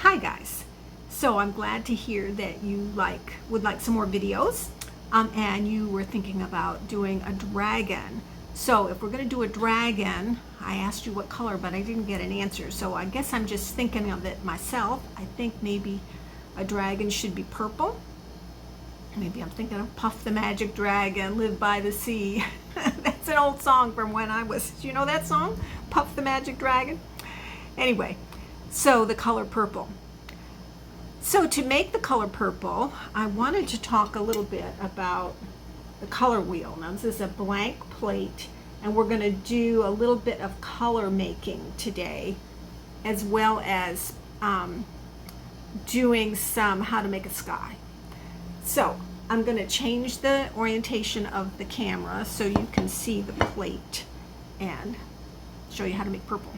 Hi guys. So I'm glad to hear that you would like some more videos, and you were thinking about doing a dragon. So if we're going to do a dragon, I asked you what color, but I didn't get an answer. So I guess I'm just thinking of it myself. I think maybe a dragon should be purple. Maybe I'm thinking of Puff the Magic Dragon, Live by the Sea. That's an old song from when I was, do you know that song? Puff the Magic Dragon? Anyway, so the color purple. So to make the color purple, I wanted to talk a little bit about the color wheel. Now this is a blank plate, and we're going to do a little bit of color making today, as well as doing some how to make a sky. So I'm going to change the orientation of the camera so you can see the plate and show you how to make purple.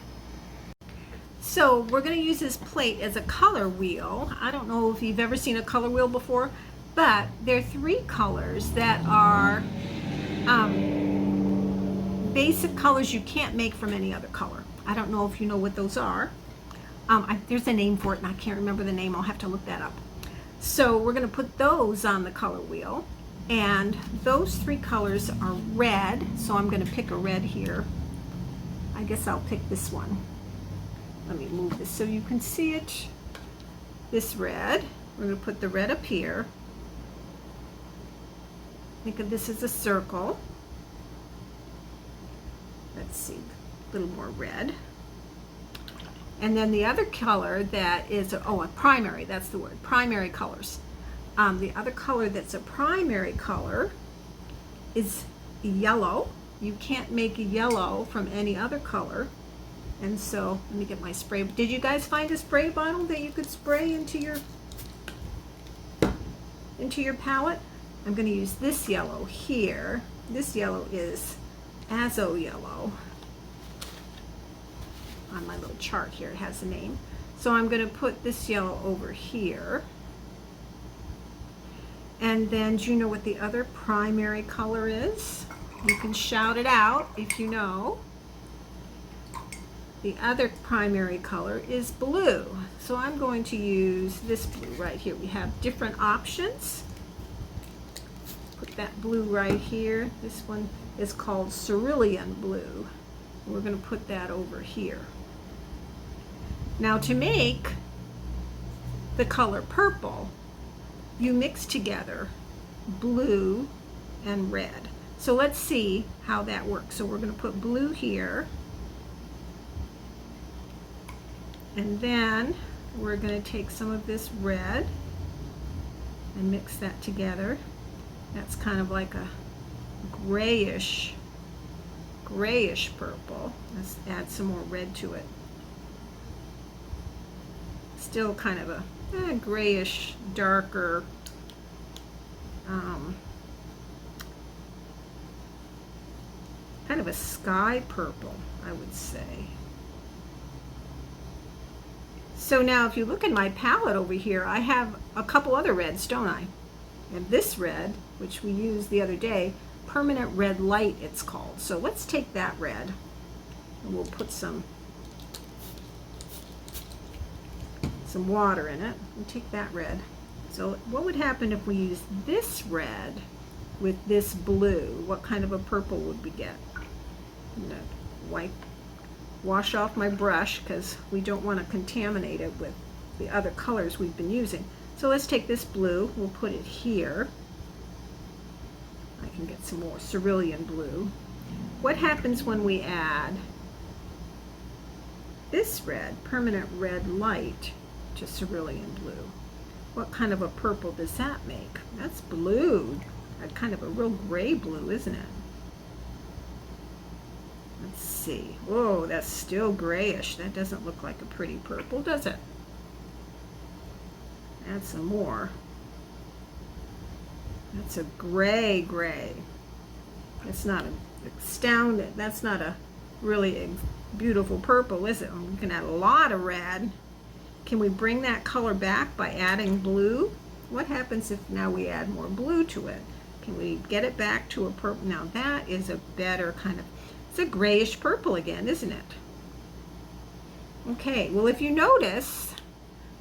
So we're going to use this plate as a color wheel. I don't know if you've ever seen a color wheel before, but there are three colors that are basic colors you can't make from any other color. I don't know if you know what those are. There's a name for it and I can't remember the name. I'll have to look that up. So we're going to put those on the color wheel, and those three colors are red. So I'm going to pick a red here. I guess I'll pick this one. Let me move this so you can see it. This red, we're going to put the red up here. Think of this as a circle. Let's see, a little more red. And then the other color that is, a primary, that's the word, primary colors. The other color that's a primary color is yellow. You can't make a yellow from any other color. And so, let me get my spray. Did you guys find a spray bottle that you could spray into your palette? I'm going to use this yellow here. This yellow is azo yellow. On my little chart here, it has a name. So I'm going to put this yellow over here. And then, do you know what the other primary color is? You can shout it out if you know. The other primary color is blue. So I'm going to use this blue right here. We have different options. Put that blue right here. This one is called cerulean blue. We're going to put that over here. Now to make the color purple, you mix together blue and red. So let's see how that works. So we're going to put blue here. And then we're going to take some of this red and mix that together. That's kind of like a grayish purple. Let's add some more red to it. Still kind of a grayish, darker, kind of a sky purple, I would say. So now if you look in my palette over here, I have a couple other reds, don't I? And this red, which we used the other day, permanent red light it's called. So let's take that red and we'll put some water in it and take that red. So what would happen if we use this red with this blue? What kind of a purple would we get? I'm gonna wash off my brush because we don't want to contaminate it with the other colors we've been using. So let's take this blue, we'll put it here. I can get some more cerulean blue. What happens when we add this red, permanent red light, to cerulean blue? What kind of a purple does that make? That's blue, kind of a real gray blue, isn't it? Let's see. Whoa, that's still grayish. That doesn't look like a pretty purple, does it? Add some more. That's a gray. It's not astounding. That's not a really beautiful purple, is it? We can add a lot of red. Can we bring that color back by adding blue? What happens if now we add more blue to it? Can we get it back to a purple? Now that is a better kind of, it's a grayish purple again, isn't it? Okay, well if you notice,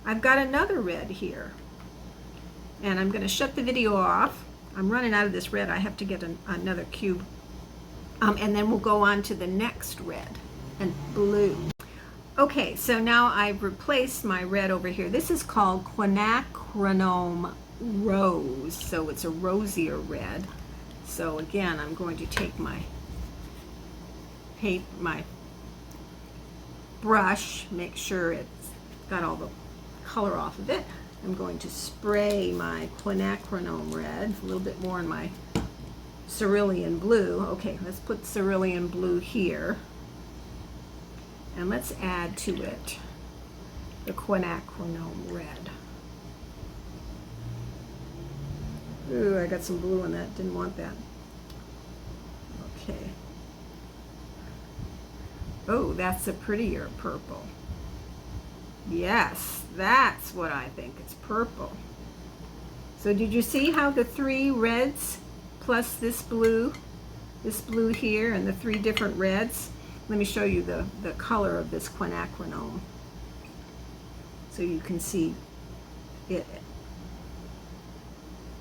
I've got another red here. And I'm going to shut the video off. I'm running out of this red. I have to get another cube. And then we'll go on to the next red and blue. Okay, so now I've replaced my red over here. This is called quinacridone rose. So it's a rosier red. So again, I'm going to take my brush, make sure it's got all the color off of it. I'm going to spray my quinacridone red, a little bit more in my cerulean blue. Okay, let's put cerulean blue here. And let's add to it the quinacridone red. Ooh, I got some blue in that, didn't want that. Okay. Oh, that's a prettier purple. Yes, that's what I think. It's purple. So did you see how the 3 reds plus this blue here, and the 3 different reds? Let me show you the color of this quinacridone so you can see it.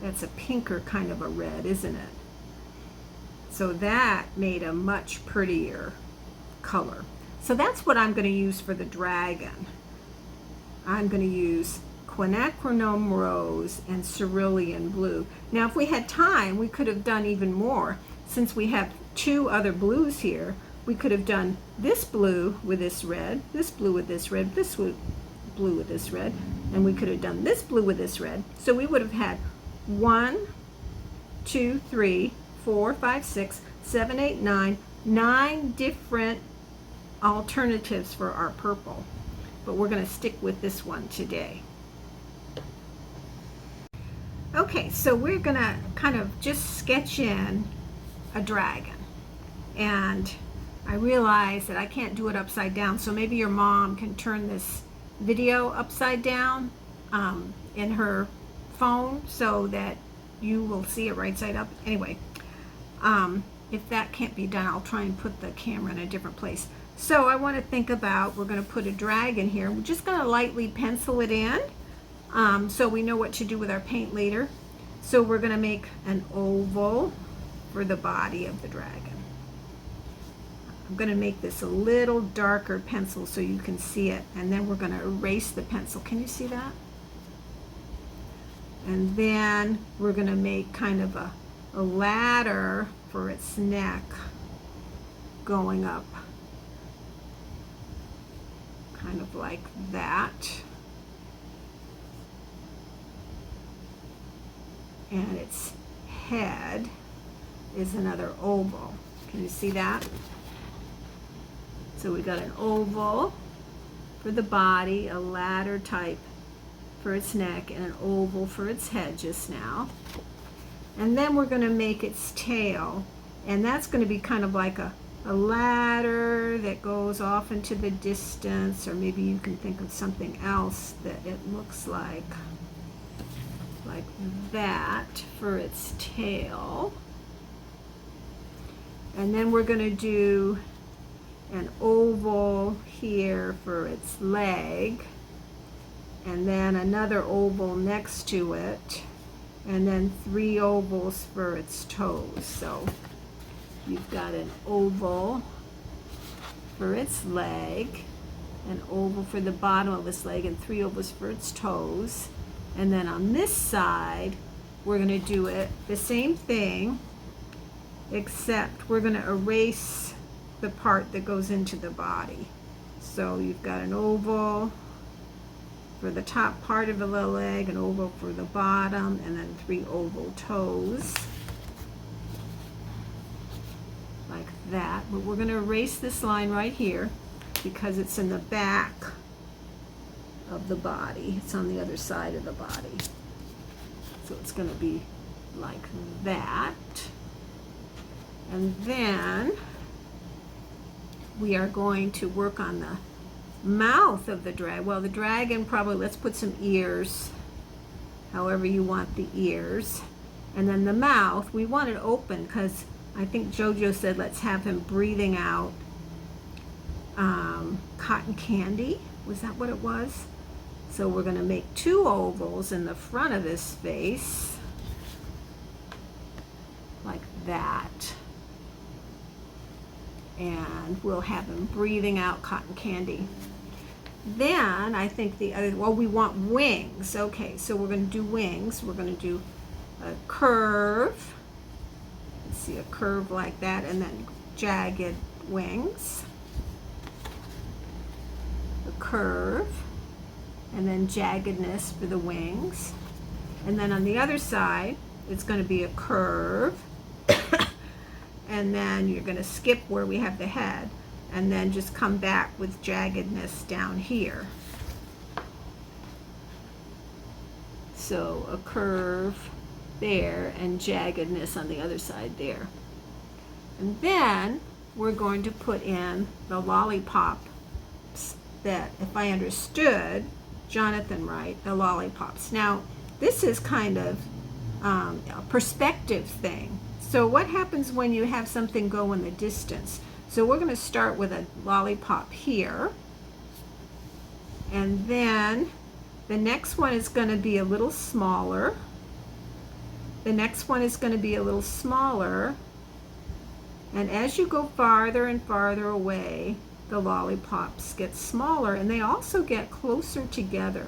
That's a pinker kind of a red, isn't it? So that made a much prettier color. So that's what I'm going to use for the dragon. I'm going to use quinacridone rose and cerulean blue. Now if we had time, we could have done even more. Since we have 2 other blues here, we could have done this blue with this red, this blue with this red, this blue with this red, and we could have done this blue with this red. So we would have had 1, 2, 3, 4, 5, 6, 7, 8, 9 different alternatives for our purple. But we're going to stick with this one today. Okay, so we're going to kind of just sketch in a dragon. And I realize that I can't do it upside down, so maybe your mom can turn this video upside down in her phone so that you will see it right side up. Anyway, if that can't be done, I'll try and put the camera in a different place. So I want to think about, we're going to put a dragon here. We're just going to lightly pencil it in so we know what to do with our paint later. So we're going to make an oval for the body of the dragon. I'm going to make this a little darker pencil so you can see it, and then we're going to erase the pencil. Can you see that? And then we're going to make kind of a ladder for its neck going up, kind of like that. And its head is another oval. Can you see that? So we got an oval for the body, a ladder type for its neck, and an oval for its head just now. And then we're going to make its tail, and that's going to be kind of like a ladder that goes off into the distance, or maybe you can think of something else that it looks like that for its tail. And then we're going to do an oval here for its leg, and then another oval next to it, and then 3 ovals for its toes. So you've got an oval for its leg, an oval for the bottom of its leg, and 3 ovals for its toes. And then on this side, we're going to do it the same thing, except we're going to erase the part that goes into the body. So you've got an oval for the top part of the leg, an oval for the bottom, and then 3 oval toes, like that. But we're going to erase this line right here because it's in the back of the body. It's on the other side of the body. So it's going to be like that. And then we are going to work on the mouth of the dragon. Well, the dragon probably, let's put some ears, however you want the ears. And then the mouth, we want it open because I think JoJo said let's have him breathing out cotton candy. Was that what it was? So we're going to make 2 ovals in the front of his face, like that. And we'll have him breathing out cotton candy. Then I think the other, well, we want wings. Okay, so we're going to do wings. We're going to do a curve. Let's see, a curve like that, and then jagged wings. A curve, and then jaggedness for the wings. And then on the other side, it's going to be a curve. And then you're going to skip where we have the head, and then just come back with jaggedness down here. So a curve there and jaggedness on the other side there. And then we're going to put in the lollipops that, if I understood Jonathan right, the lollipops. Now, this is kind of a perspective thing. So what happens when you have something go in the distance? So we're going to start with a lollipop here. And then the next one is going to be a little smaller. The next one is going to be a little smaller. And as you go farther and farther away, the lollipops get smaller, and they also get closer together.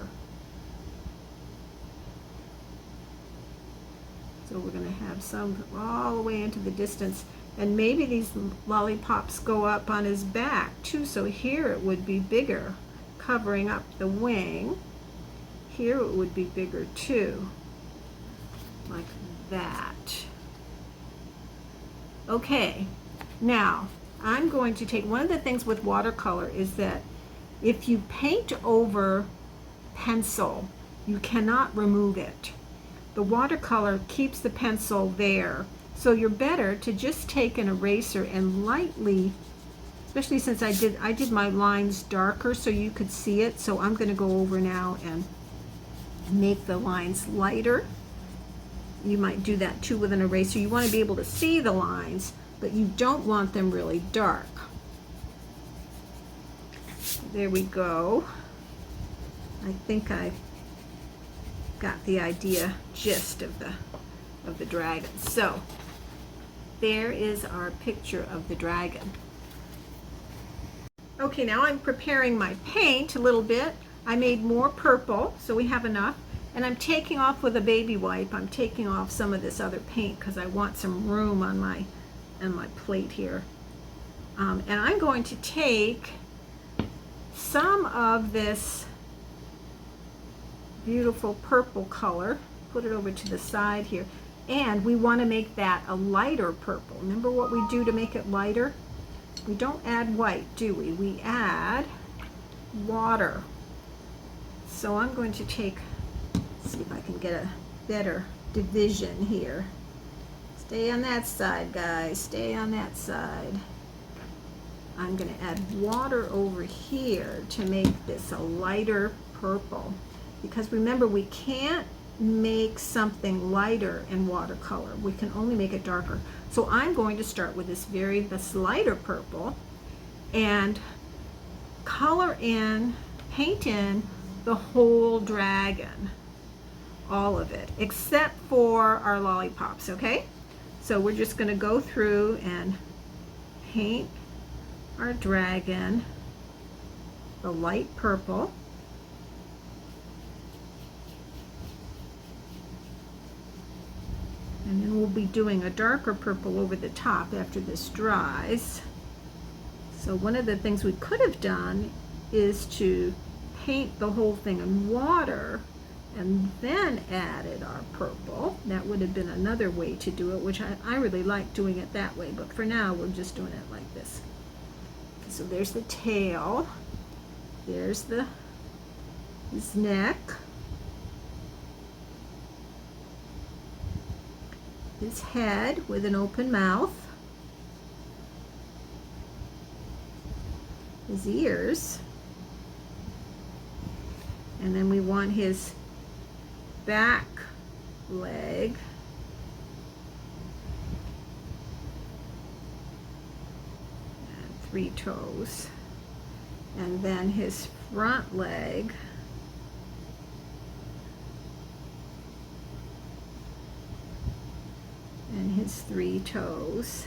So we're going to have some all the way into the distance, and maybe these lollipops go up on his back too, so here it would be bigger, covering up the wing. Here it would be bigger too, like that. Okay, now I'm going to take, one of the things with watercolor is that if you paint over pencil, you cannot remove it. The watercolor keeps the pencil there. So you're better to just take an eraser and lightly, especially since I did my lines darker so you could see it. So I'm going to go over now and make the lines lighter. You might do that too with an eraser. You want to be able to see the lines, but you don't want them really dark. There we go. I think I got the gist of the dragon. So there is our picture of the dragon. Okay, now I'm preparing my paint a little bit. I made more purple, so we have enough. And I'm taking off with a baby wipe. I'm taking off some of this other paint because I want some room on my plate here. And I'm going to take some of this beautiful purple color, put it over to the side here, and we want to make that a lighter purple. Remember what we do to make it lighter? We don't add white, do we? We add water. So I'm going to take, see if I can get a better division here. Stay on that side, guys, stay on that side. I'm going to add water over here to make this a lighter purple. Because remember, we can't make something lighter in watercolor. We can only make it darker. So I'm going to start with this lighter purple and color in, paint in the whole dragon. All of it, except for our lollipops, okay? So we're just going to go through and paint our dragon the light purple. And then we'll be doing a darker purple over the top after this dries. So one of the things we could have done is to paint the whole thing in water and then added our purple. That would have been another way to do it, which I really like doing it that way, but for now we're just doing it like this. So there's the tail, there's his neck, his head with an open mouth, his ears, and then we want his back leg, and 3 toes, and then his front leg, 3 toes.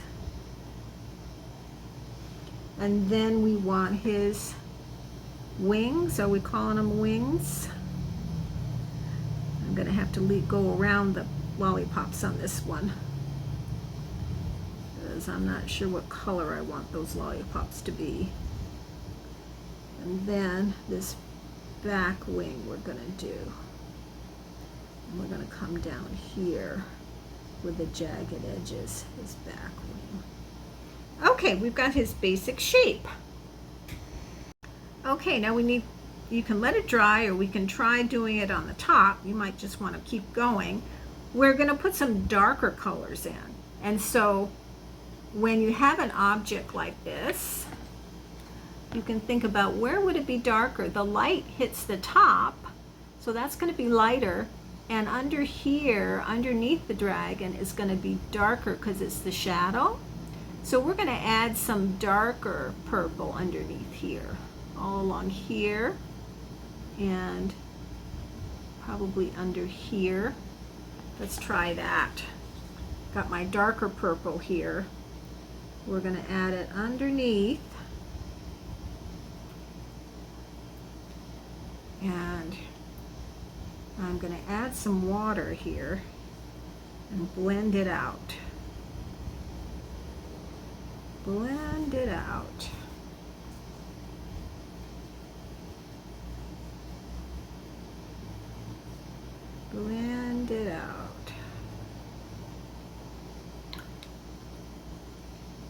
And then we want his wings. Are we calling them wings? I'm going to have to go around the lollipops on this one, because I'm not sure what color I want those lollipops to be. And then this back wing we're going to do. And we're going to come down here with the jagged edges, his back wing. Okay, we've got his basic shape. Okay, now you can let it dry, or we can try doing it on the top. You might just want to keep going. We're going to put some darker colors in. And so when you have an object like this, you can think about, where would it be darker? The light hits the top, so that's going to be lighter. And under here, underneath the dragon, is going to be darker because it's the shadow. So we're going to add some darker purple underneath here, all along here, and probably under here. Let's try that. Got my darker purple here. We're going to add it underneath. And I'm going to add some water here and blend it out. Blend it out. Blend it out.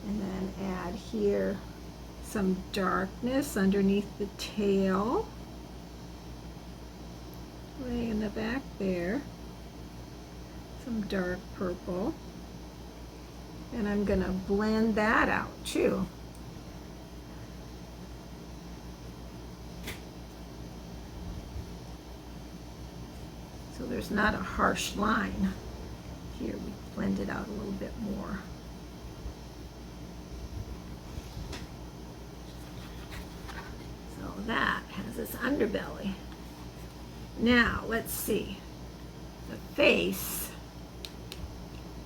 And then add here some darkness underneath the tail. Way in the back there. Some dark purple. And I'm going to blend that out too. So there's not a harsh line. Here we blend it out a little bit more. So that has its underbelly. Now let's see. The face.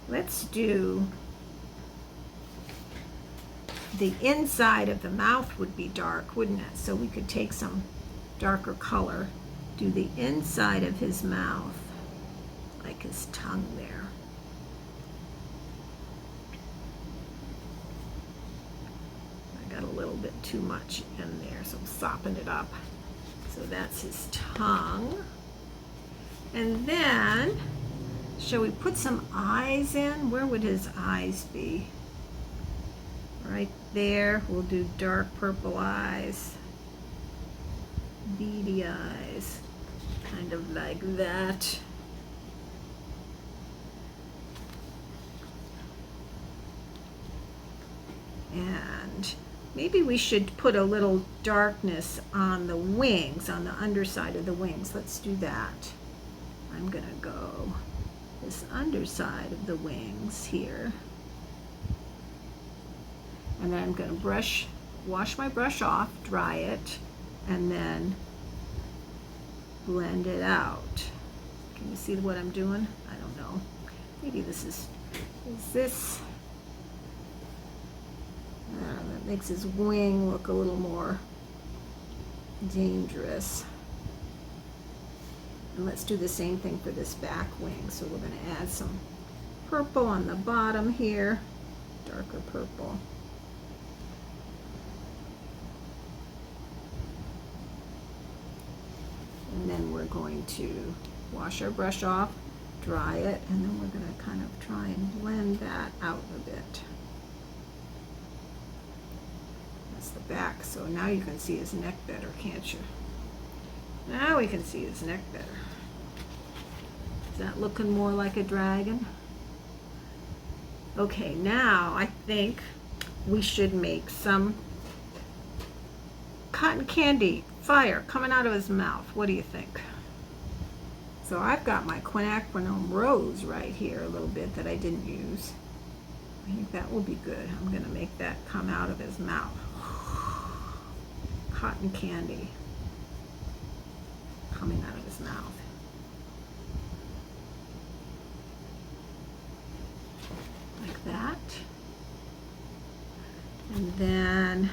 Let's do the inside of the mouth would be dark, wouldn't it? So we could take some darker color, do the inside of his mouth, like his tongue there. I got a little bit too much in there, so I'm sopping it up. So that's his tongue. And then, shall we put some eyes in? Where would his eyes be? Right there. We'll do dark purple eyes. Beady eyes. Kind of like that. And maybe we should put a little darkness on the wings, on the underside of the wings. Let's do that. I'm gonna go this underside of the wings here. And then I'm gonna wash my brush off, dry it, and then blend it out. Can you see what I'm doing? I don't know. Maybe this is this? That makes his wing look a little more dangerous. And let's do the same thing for this back wing. So we're going to add some purple on the bottom here, darker purple. And then we're going to wash our brush off, dry it, and then we're going to kind of try and blend that out a bit. That's the back. So now you can see his neck better, can't you? Now we can see his neck better. Is that looking more like a dragon? Okay, now I think we should make some cotton candy fire coming out of his mouth. What do you think? So I've got my quinacridone rose right here a little bit that I didn't use. I think that will be good. I'm going to make that come out of his mouth. Cotton candy coming out of his mouth. Like that. And then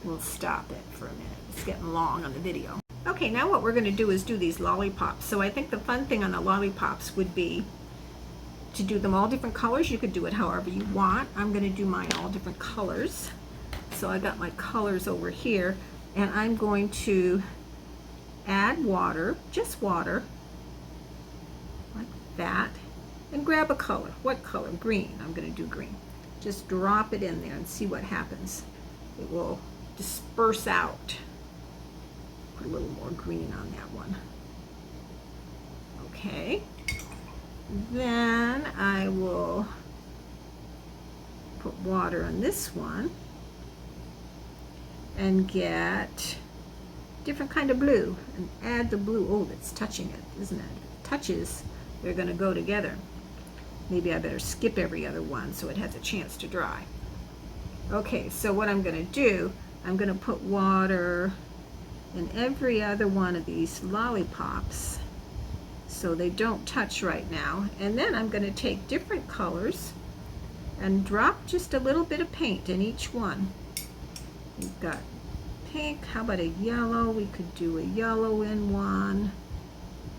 we'll stop it for a minute. It's getting long on the video. Okay, now what we're going to do is do these lollipops. So I think the fun thing on the lollipops would be to do them all different colors. You could do it however you want. I'm going to do mine all different colors. So I got my colors over here, and I'm going to add water, just water, like that, and grab a color. What color? Green. I'm going to do green. Just drop it in there and see what happens. It will disperse out. Put a little more green on that one. Okay. Then I will put water on this one and get different kind of blue and add the blue. Oh, that's touching it, isn't it? If it touches, they're going to go together. Maybe I better skip every other one so it has a chance to dry. Okay, so what I'm going to do, I'm going to put water in every other one of these lollipops so they don't touch right now. And then I'm going to take different colors and drop just a little bit of paint in each one. We've got pink. How about a yellow? We could do a yellow in one.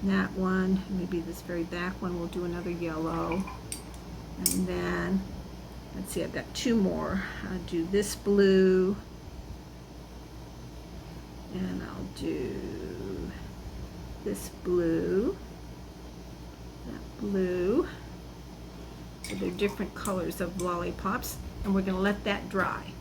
That one. Maybe this very back one we'll do another yellow. And then, let's see, I've got two more. I'll do this blue. And I'll do this blue. That blue. So they're different colors of lollipops. And we're going to let that dry.